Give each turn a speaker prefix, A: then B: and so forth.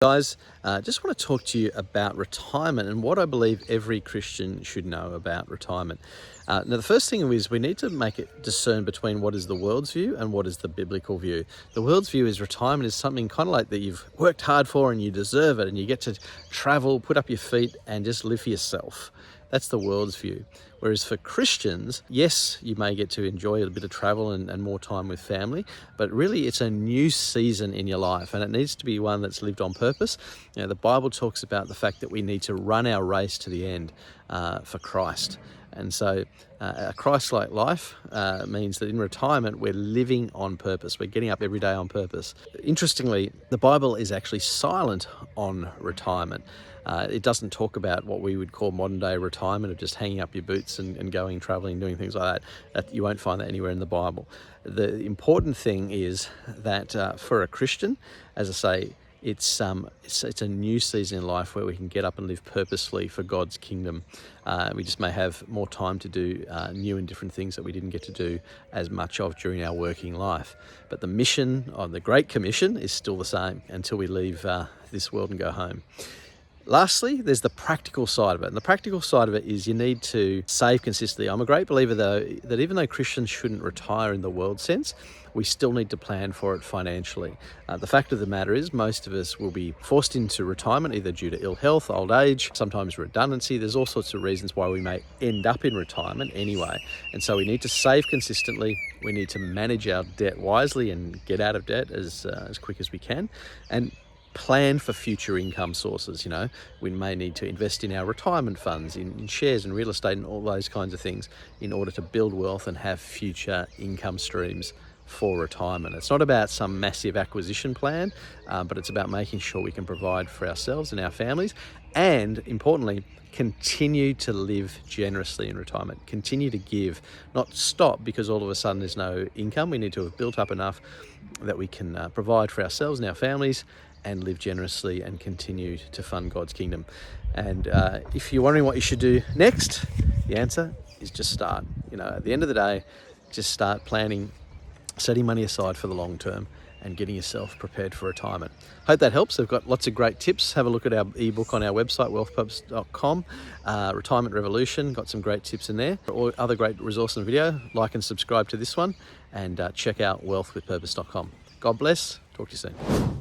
A: Guys, just want to talk to you about retirement and what I believe every Christian should know about retirement. Now, the first thing is we need to make it discern between what is the world's view and what is the biblical view. The world's view is retirement is something kind of like that you've worked hard for and you deserve it, and you get to travel, put up your feet, and just live for yourself. That's the world's view. Whereas for Christians, yes, you may get to enjoy a bit of travel and more time with family, but really it's a new season in your life, and it needs to be one that's lived on purpose. You know, the Bible talks about the fact that we need to run our race to the end for Christ. And so a Christ-like life means that in retirement, we're living on purpose. We're getting up every day on purpose. Interestingly, the Bible is actually silent on retirement. It doesn't talk about what we would call modern day retirement of just hanging up your boots and going traveling, doing things like that. You won't find that anywhere in the Bible. The important thing is that for a Christian, as I say, it's a new season in life where we can get up and live purposefully for God's kingdom. We just may have more time to do new and different things that we didn't get to do as much of during our working life. But the mission of the Great Commission is still the same until we leave this world and go home. Lastly, there's the practical side of it. And the practical side of it is you need to save consistently. I'm a great believer, though, that even though Christians shouldn't retire in the world sense, we still need to plan for it financially. The fact of the matter is most of us will be forced into retirement either due to ill health, old age, sometimes redundancy. There's all sorts of reasons why we may end up in retirement anyway. And so we need to save consistently. We need to manage our debt wisely and get out of debt as quick as we can. And plan for future income sources. You know, we may need to invest in our retirement funds, in shares and real estate and all those kinds of things in order to build wealth and have future income streams for retirement. It's not about some massive acquisition plan, but it's about making sure we can provide for ourselves and our families, and importantly, continue to live generously in retirement. Continue to give, not stop because all of a sudden there's no income. We need to have built up enough that we can provide for ourselves and our families and live generously and continue to fund God's kingdom. And if you're wondering what you should do next, the answer is just start. You know, at the end of the day, just start planning, setting money aside for the long term and getting yourself prepared for retirement. Hope that helps. We've got lots of great tips. Have a look at our ebook on our website, wealthpurpose.com. Retirement Revolution, got some great tips in there. Or other great resources and video, like and subscribe to this one, and check out wealthwithpurpose.com. God bless. Talk to you soon.